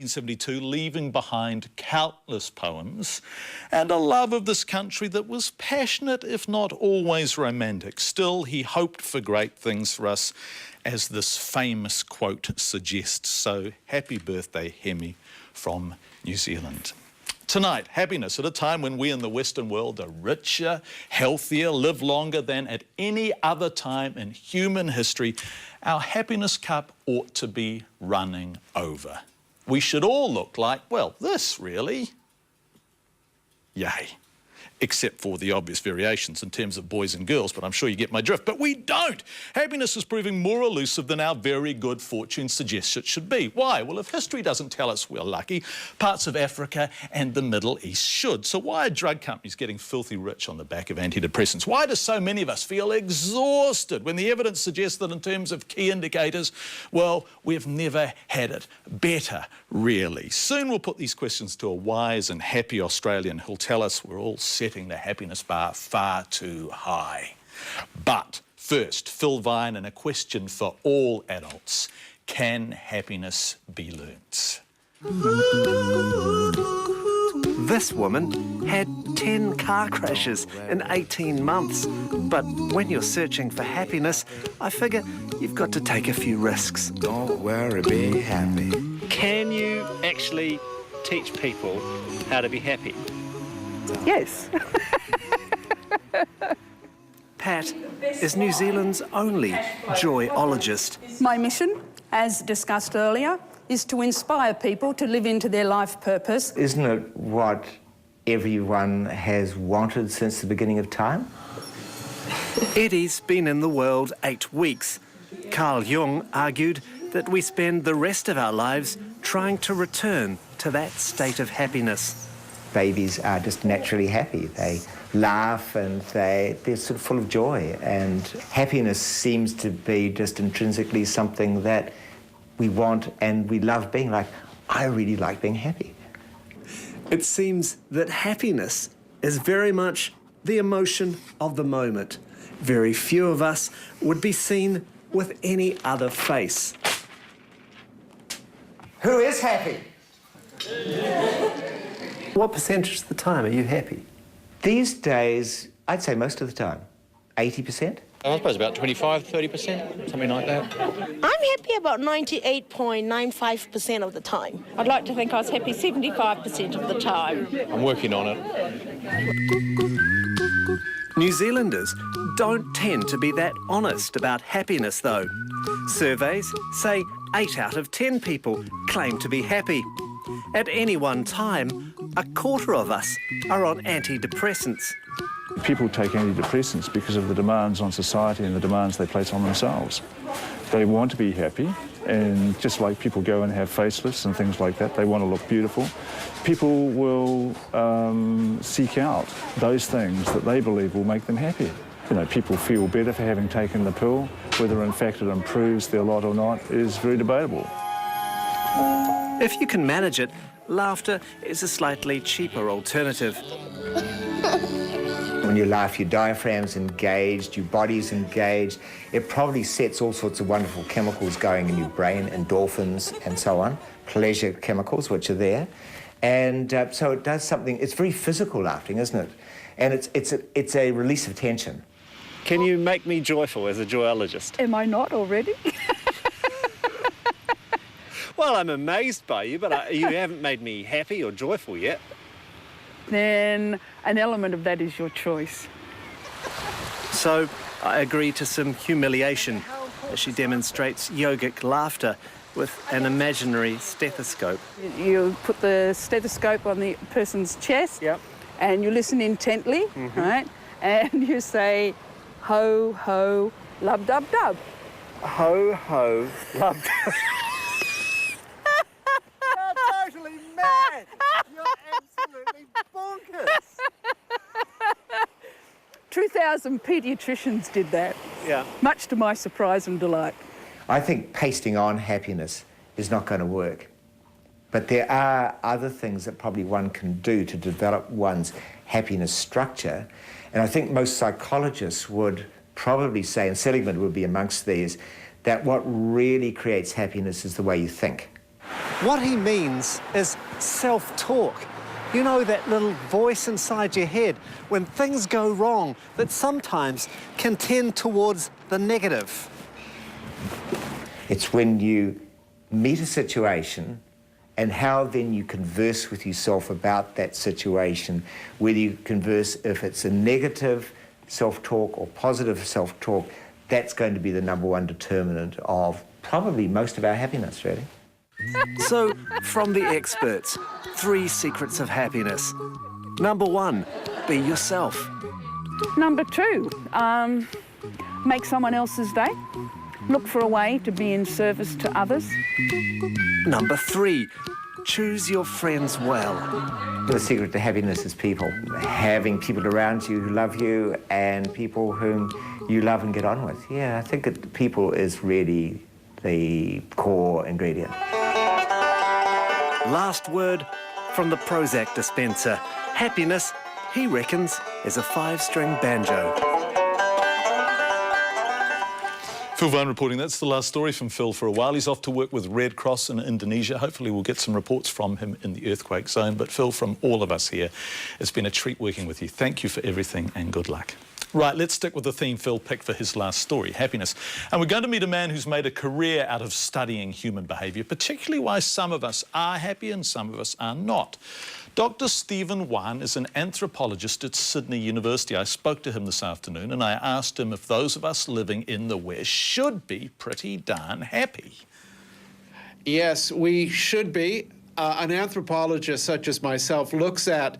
1972, leaving behind countless poems and a love of this country that was passionate, if not always romantic. Still, he hoped for great things for us, as this famous quote suggests. So, happy birthday, Hemi, from New Zealand. Tonight, happiness at a time when we in the Western world are richer, healthier, live longer than at any other time in human history. Our happiness cup ought to be running over. We should all look like, well, this really. Yay. Except for the obvious variations in terms of boys and girls, but I'm sure you get my drift. But we don't. Happiness is proving more elusive than our very good fortune suggests it should be. Why? Well, if history doesn't tell us we're lucky, parts of Africa and the Middle East should. So why are drug companies getting filthy rich on the back of antidepressants? Why do so many of us feel exhausted when the evidence suggests that in terms of key indicators, well, we've never had it better, really? Soon we'll put these questions to a wise and happy Australian who'll tell us we're all setting the happiness bar far too high. But first, Phil Vine and a question for all adults. Can happiness be learnt? This woman had 10 car crashes in 18 months. But when you're searching for happiness, I figure you've got to take a few risks. Don't worry, be happy. Can you actually teach people how to be happy? Yes. Pat is New Zealand's only joyologist. My mission, as discussed earlier, is to inspire people to live into their life purpose. Isn't it what everyone has wanted since the beginning of time? Eddie's been in the world 8 weeks. Carl Jung argued that we spend the rest of our lives trying to return to that state of happiness. Babies are just naturally happy. They laugh and they're sort of full of joy. And happiness seems to be just intrinsically something that we want and we love being. Like, I really like being happy. It seems that happiness is very much the emotion of the moment. Very few of us would be seen with any other face. Who is happy? What percentage of the time are you happy? These days, I'd say most of the time. 80%? I suppose about 25, 30%, something like that. I'm happy about 98.95% of the time. I'd like to think I was happy 75% of the time. I'm working on it. New Zealanders don't tend to be that honest about happiness, though. Surveys say 8 out of 10 people claim to be happy. At any one time, a quarter of us are on antidepressants. People take antidepressants because of the demands on society and the demands they place on themselves. They want to be happy, and just like people go and have facelifts and things like that, they want to look beautiful. People will seek out those things that they believe will make them happy. You know, people feel better for having taken the pill. Whether in fact it improves their lot or not is very debatable. If you can manage it, laughter is a slightly cheaper alternative. When you laugh, your diaphragm's engaged, your body's engaged. It probably sets all sorts of wonderful chemicals going in your brain, endorphins and so on, pleasure chemicals which are there. And so it does something. It's very physical laughing, isn't it? And it's a release of tension. Can you make me joyful as a joyologist? Am I not already? Well, I'm amazed by you, but you haven't made me happy or joyful yet. Then an element of that is your choice. So I agree to some humiliation as she demonstrates yogic laughter with an imaginary stethoscope. You put the stethoscope on the person's chest, Yep. and you listen intently, right? And you say, ho, ho, lub, dub, dub. Ho, ho, love. You're totally mad. You're absolutely bonkers. 2,000 paediatricians did that, Yeah. much to my surprise and delight. I think pasting on happiness is not going to work. But there are other things that probably one can do to develop one's happiness structure. And I think most psychologists would probably say, and Seligman would be amongst these, that what really creates happiness is the way you think. What he means is self-talk. You know, that little voice inside your head when things go wrong that sometimes can tend towards the negative. It's when you meet a situation and how then you converse with yourself about that situation, whether you converse if it's a negative self-talk or positive self-talk, that's going to be the number one determinant of probably most of our happiness, really. So, from the experts, 3 secrets of happiness. Number 1, be yourself. Number 2, make someone else's day. Look for a way to be in service to others. Number 3, choose your friends well. The secret to happiness is people. Having people around you who love you and people whom you love and get on with. Yeah, I think that people is really the core ingredient. Last word from the Prozac dispenser. Happiness, he reckons, is a 5-string banjo. Phil Vane reporting. That's the last story from Phil for a while. He's off to work with Red Cross in Indonesia. Hopefully we'll get some reports from him in the earthquake zone. But Phil, from all of us here, it's been a treat working with you. Thank you for everything and good luck. Right, let's stick with the theme Phil picked for his last story, happiness. And we're going to meet a man who's made a career out of studying human behaviour, particularly why some of us are happy and some of us are not. Dr. Stephen Wan is an anthropologist at Sydney University. I spoke to him this afternoon and I asked him if those of us living in the West should be pretty darn happy. Yes, we should be. An anthropologist such as myself looks at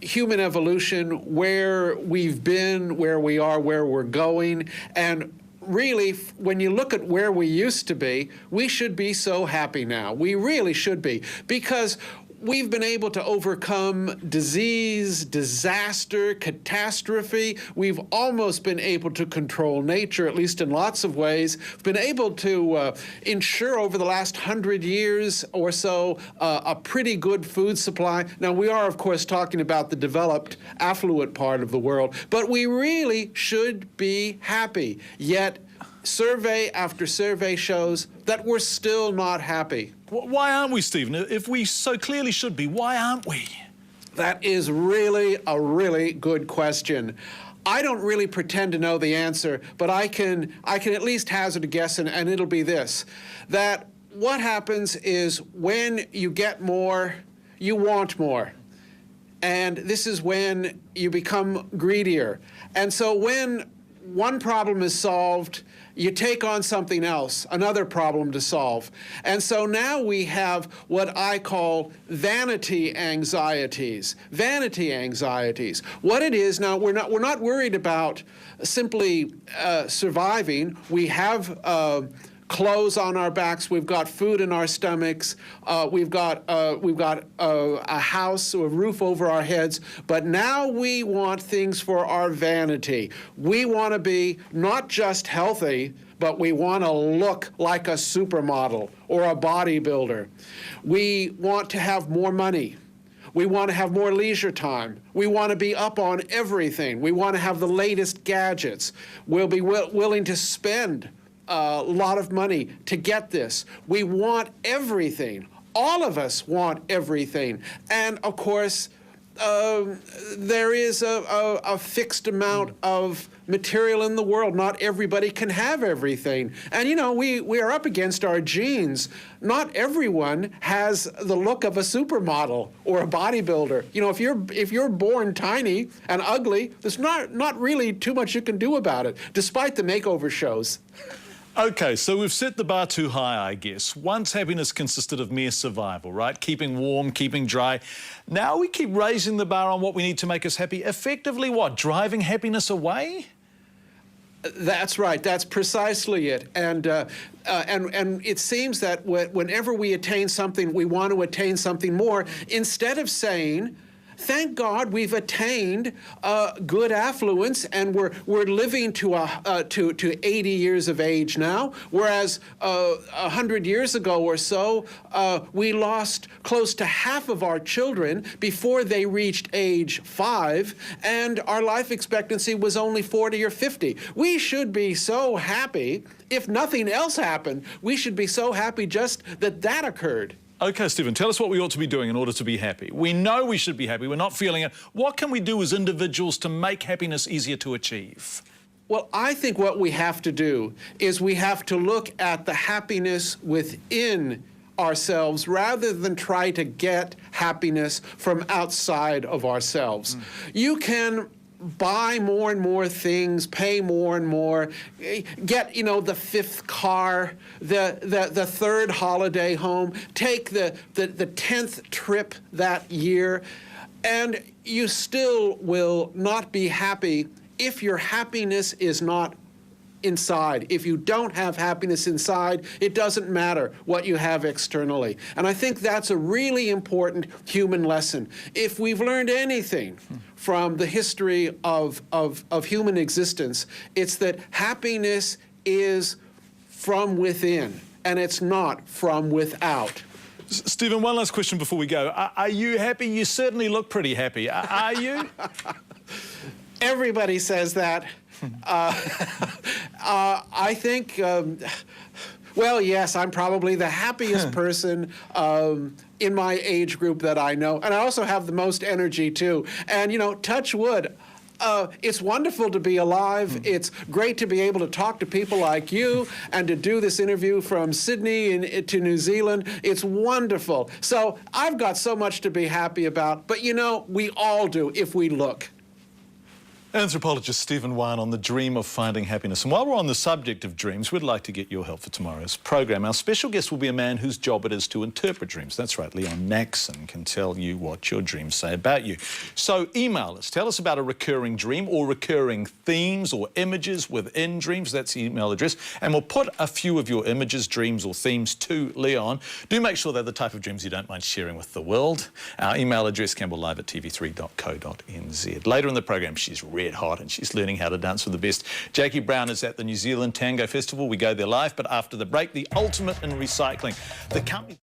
human evolution, where we've been, where we are, where we're going, and really, when you look at where we used to be, we should be so happy now. We really should be, because we've been able to overcome disease, disaster, catastrophe. We've almost been able to control nature, at least in lots of ways. We've been able to ensure over the last 100 years or so a pretty good food supply. Now, we are, of course, talking about the developed, affluent part of the world, but we really should be happy. Yet, survey after survey shows that we're still not happy. Why aren't we, Stephen? If we so clearly should be, why aren't we? That is really a really good question. I don't really pretend to know the answer, but I can at least hazard a guess, and it'll be this, that what happens is when you get more, you want more. And this is when you become greedier. And so when one problem is solved, you take on something else, another problem to solve. And so now we have what I call vanity anxieties. Vanity anxieties. What it is now, we're not worried about simply surviving. We have clothes on our backs, we've got food in our stomachs, we've got a house or a roof over our heads, but now we want things for our vanity. We want to be not just healthy, but we want to look like a supermodel or a bodybuilder. We want to have more money. We want to have more leisure time. We want to be up on everything. We want to have the latest gadgets. We'll be willing to spend a lot of money to get this. We want everything. All of us want everything. And of course, there is a fixed amount of material in the world. Not everybody can have everything. And you know, we are up against our genes. Not everyone has the look of a supermodel or a bodybuilder. You know, if you're born tiny and ugly, there's not really too much you can do about it, despite the makeover shows. OK, so we've set the bar too high, I guess. Once happiness consisted of mere survival, right? Keeping warm, keeping dry. Now we keep raising the bar on what we need to make us happy. Effectively what? Driving happiness away? That's right. That's precisely it. And it seems that whenever we attain something, we want to attain something more, instead of saying, thank God we've attained good affluence, and we're living to 80 years of age now, whereas 100 years ago or so, we lost close to half of our children before they reached age 5, and our life expectancy was only 40 or 50. We should be so happy. If nothing else happened, we should be so happy just that occurred. OK, Stephen, tell us what we ought to be doing in order to be happy. We know we should be happy. We're not feeling it. What can we do as individuals to make happiness easier to achieve? Well, I think what we have to do is we have to look at the happiness within ourselves rather than try to get happiness from outside of ourselves. You can buy more and more things, pay more and more, get, you know, the 5th car, the 3rd holiday home, take the 10th trip that year, and you still will not be happy if your happiness is not inside. If you don't have happiness inside, it doesn't matter what you have externally. And I think that's a really important human lesson. If we've learned anything from the history of human existence, it's that happiness is from within, and it's not from without. Stephen, one last question before we go. Are you happy? You certainly look pretty happy. Are you? Everybody says that. I think, well, yes, I'm probably the happiest person in my age group that I know. And I also have the most energy, too. And, you know, touch wood. It's wonderful to be alive. It's great to be able to talk to people like you and to do this interview from Sydney to New Zealand. It's wonderful. So I've got so much to be happy about. But, you know, we all do if we look. Anthropologist Stephen Wine on the dream of finding happiness. And while we're on the subject of dreams, we'd like to get your help for tomorrow's program. Our special guest will be a man whose job it is to interpret dreams. That's right, Leon Maxon can tell you what your dreams say about you. So email us. Tell us about a recurring dream or recurring themes or images within dreams. That's the email address. And we'll put a few of your images, dreams or themes to Leon. Do make sure they're the type of dreams you don't mind sharing with the world. Our email address, campbellive@tv3.co.nz. Later in the program, she's red hot and she's learning how to dance with the best. Jackie Brown is at the New Zealand Tango Festival. We go there live, but after the break, the ultimate in recycling. The company